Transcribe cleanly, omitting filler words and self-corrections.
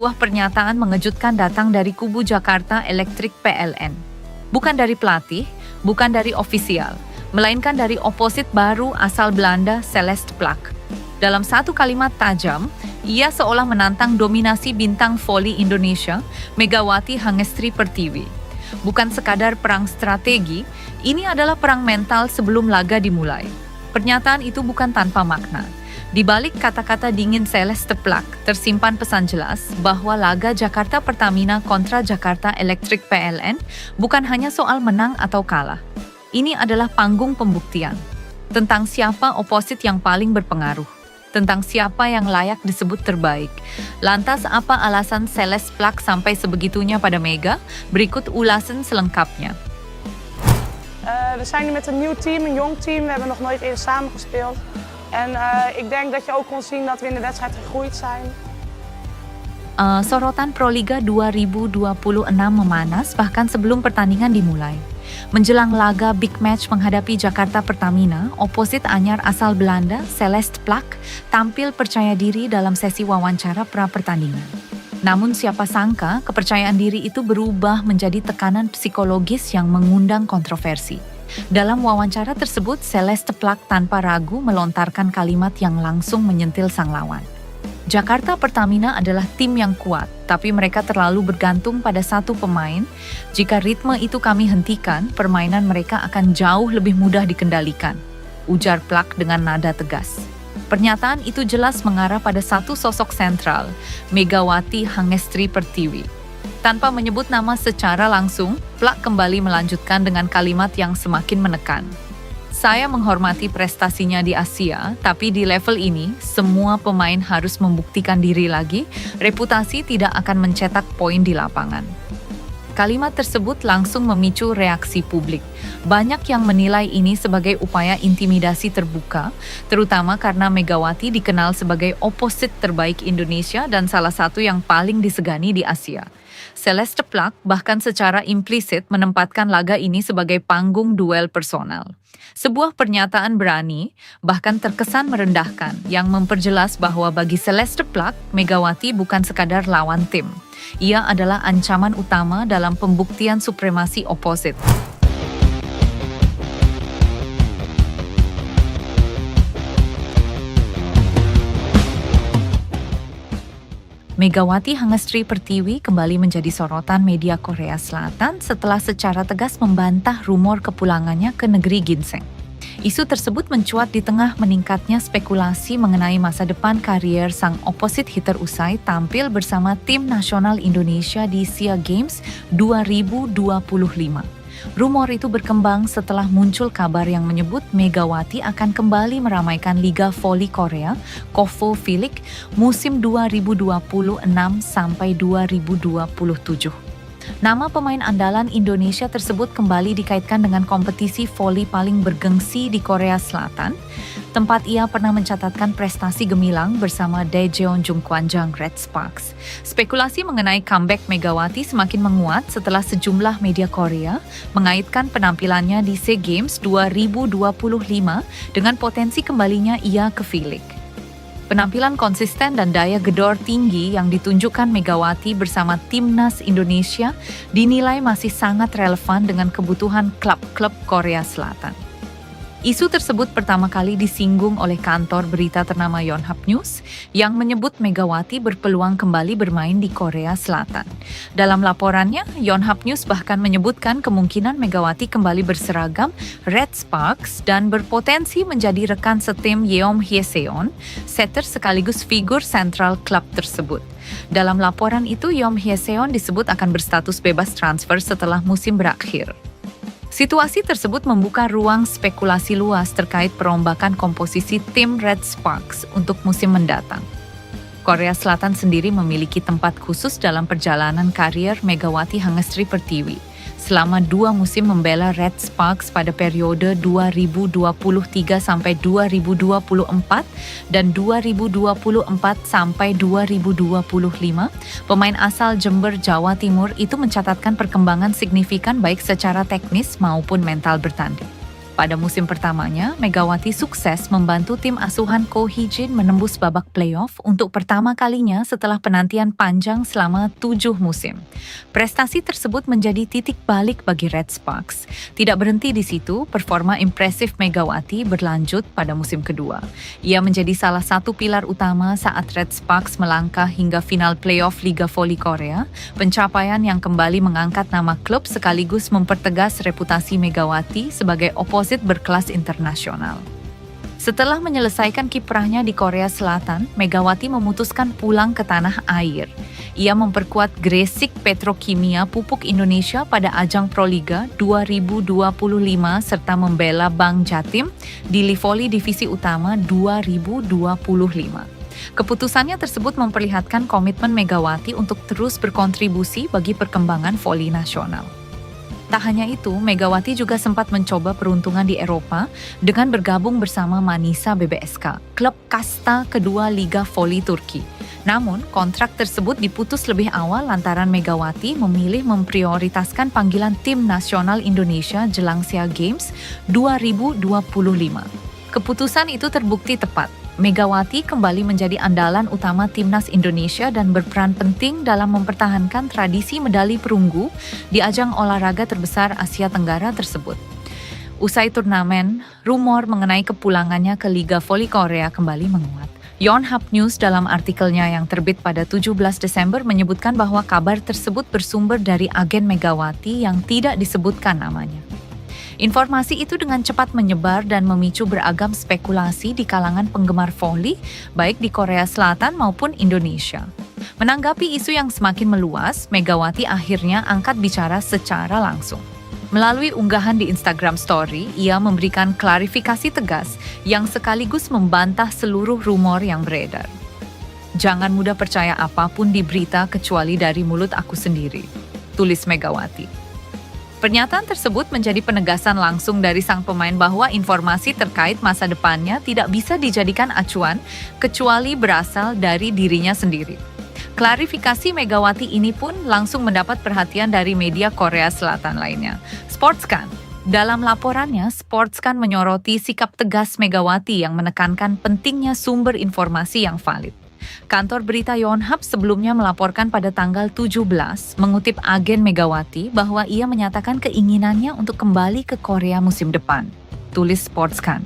Sebuah pernyataan mengejutkan datang dari kubu Jakarta Electric PLN. Bukan dari pelatih, bukan dari ofisial, melainkan dari oposit baru asal Belanda Celeste Plak. Dalam satu kalimat tajam, ia seolah menantang dominasi bintang voli Indonesia, Megawati Hangestri Pertiwi. Bukan sekadar perang strategi, ini adalah perang mental sebelum laga dimulai. Pernyataan itu bukan tanpa makna. Di balik kata-kata dingin Celeste Plak, tersimpan pesan jelas bahwa laga Jakarta Pertamina kontra Jakarta Electric PLN bukan hanya soal menang atau kalah. Ini adalah panggung pembuktian tentang siapa oposit yang paling berpengaruh, tentang siapa yang layak disebut terbaik. Lantas apa alasan Celeste Plak sampai sebegitunya pada Mega? Berikut ulasan selengkapnya. We zijn nu met een nieuw team, een jong team. We hebben nog nooit eerder samen gespeeld. En ik denk dat je ook kon zien dat we in de wedstrijd gegroeid zijn. Sorotan Proliga 2026 memanas bahkan sebelum pertandingan dimulai. Menjelang laga big match menghadapi Jakarta Pertamina, oposit anyar asal Belanda, Celeste Plak, tampil percaya diri dalam sesi wawancara pra-pertandingan. Namun siapa sangka kepercayaan diri itu berubah menjadi tekanan psikologis yang mengundang kontroversi. Dalam wawancara tersebut, Celeste Plak tanpa ragu melontarkan kalimat yang langsung menyentil sang lawan. Jakarta Pertamina adalah tim yang kuat, tapi mereka terlalu bergantung pada satu pemain. Jika ritme itu kami hentikan, permainan mereka akan jauh lebih mudah dikendalikan, ujar Plak dengan nada tegas. Pernyataan itu jelas mengarah pada satu sosok sentral, Megawati Hangestri Pertiwi. Tanpa menyebut nama secara langsung, Plak kembali melanjutkan dengan kalimat yang semakin menekan. Saya menghormati prestasinya di Asia, tapi di level ini, semua pemain harus membuktikan diri lagi, reputasi tidak akan mencetak poin di lapangan. Kalimat tersebut langsung memicu reaksi publik. Banyak yang menilai ini sebagai upaya intimidasi terbuka, terutama karena Megawati dikenal sebagai oposit terbaik Indonesia dan salah satu yang paling disegani di Asia. Celeste Plak bahkan secara implisit menempatkan laga ini sebagai panggung duel personal. Sebuah pernyataan berani, bahkan terkesan merendahkan, yang memperjelas bahwa bagi Celeste Plak, Megawati bukan sekadar lawan tim. Ia adalah ancaman utama dalam pembuktian supremasi oposit. Megawati Hangestri Pertiwi kembali menjadi sorotan media Korea Selatan setelah secara tegas membantah rumor kepulangannya ke negeri ginseng. Isu tersebut mencuat di tengah meningkatnya spekulasi mengenai masa depan karier sang oposit hitter usai tampil bersama tim nasional Indonesia di SEA Games 2025. Rumor itu berkembang setelah muncul kabar yang menyebut Megawati akan kembali meramaikan Liga Voli Korea, KOVO V-League, musim 2026 sampai 2027. Nama pemain andalan Indonesia tersebut kembali dikaitkan dengan kompetisi voli paling bergengsi di Korea Selatan, tempat ia pernah mencatatkan prestasi gemilang bersama Daejeon Jungkwanjang Red Sparks. Spekulasi mengenai comeback Megawati semakin menguat setelah sejumlah media Korea mengaitkan penampilannya di SEA Games 2025 dengan potensi kembalinya ia ke V-League. Penampilan konsisten dan daya gedor tinggi yang ditunjukkan Megawati bersama Timnas Indonesia dinilai masih sangat relevan dengan kebutuhan klub-klub Korea Selatan. Isu tersebut pertama kali disinggung oleh kantor berita ternama Yonhap News yang menyebut Megawati berpeluang kembali bermain di Korea Selatan. Dalam laporannya, Yonhap News bahkan menyebutkan kemungkinan Megawati kembali berseragam Red Sparks dan berpotensi menjadi rekan setim Yeom Hye-seon, setter sekaligus figur sentral klub tersebut. Dalam laporan itu, Yeom Hye-seon disebut akan berstatus bebas transfer setelah musim berakhir. Situasi tersebut membuka ruang spekulasi luas terkait perombakan komposisi tim Red Sparks untuk musim mendatang. Korea Selatan sendiri memiliki tempat khusus dalam perjalanan karier Megawati Hangestri Pertiwi. Selama 2 musim membela Red Sparks pada periode 2023 sampai 2024 dan 2024 sampai 2025, pemain asal Jember, Jawa Timur itu mencatatkan perkembangan signifikan baik secara teknis maupun mental bertanding. Pada musim pertamanya, Megawati sukses membantu tim asuhan Ko Hee-jin menembus babak playoff untuk pertama kalinya setelah penantian panjang selama 7 musim. Prestasi tersebut menjadi titik balik bagi Red Sparks. Tidak berhenti di situ, performa impresif Megawati berlanjut pada musim kedua. Ia menjadi salah satu pilar utama saat Red Sparks melangkah hingga final playoff Liga Voli Korea, pencapaian yang kembali mengangkat nama klub sekaligus mempertegas reputasi Megawati sebagai oposit berkelas internasional. Setelah menyelesaikan kiprahnya di Korea Selatan, Megawati memutuskan pulang ke tanah air. Ia memperkuat Gresik Petrokimia Pupuk Indonesia pada ajang Proliga 2025 serta membela Bank Jatim di Livoli Divisi Utama 2025. Keputusannya tersebut memperlihatkan komitmen Megawati untuk terus berkontribusi bagi perkembangan voli nasional. Tak hanya itu, Megawati juga sempat mencoba peruntungan di Eropa dengan bergabung bersama Manisa BBSK, klub kasta kedua Liga Voli Turki. Namun, kontrak tersebut diputus lebih awal lantaran Megawati memilih memprioritaskan panggilan tim nasional Indonesia jelang SEA Games 2025. Keputusan itu terbukti tepat. Megawati kembali menjadi andalan utama timnas Indonesia dan berperan penting dalam mempertahankan tradisi medali perunggu di ajang olahraga terbesar Asia Tenggara tersebut. Usai turnamen, rumor mengenai kepulangannya ke Liga Voli Korea kembali menguat. Yonhap News dalam artikelnya yang terbit pada 17 Desember menyebutkan bahwa kabar tersebut bersumber dari agen Megawati yang tidak disebutkan namanya. Informasi itu dengan cepat menyebar dan memicu beragam spekulasi di kalangan penggemar voli, baik di Korea Selatan maupun Indonesia. Menanggapi isu yang semakin meluas, Megawati akhirnya angkat bicara secara langsung. Melalui unggahan di Instagram Story, ia memberikan klarifikasi tegas yang sekaligus membantah seluruh rumor yang beredar. "Jangan mudah percaya apapun di berita kecuali dari mulut aku sendiri," tulis Megawati. Pernyataan tersebut menjadi penegasan langsung dari sang pemain bahwa informasi terkait masa depannya tidak bisa dijadikan acuan kecuali berasal dari dirinya sendiri. Klarifikasi Megawati ini pun langsung mendapat perhatian dari media Korea Selatan lainnya, Sportskan. Dalam laporannya, Sportskan menyoroti sikap tegas Megawati yang menekankan pentingnya sumber informasi yang valid. Kantor berita Yonhap sebelumnya melaporkan pada tanggal 17 mengutip agen Megawati bahwa ia menyatakan keinginannya untuk kembali ke Korea musim depan, tulis Sportskan.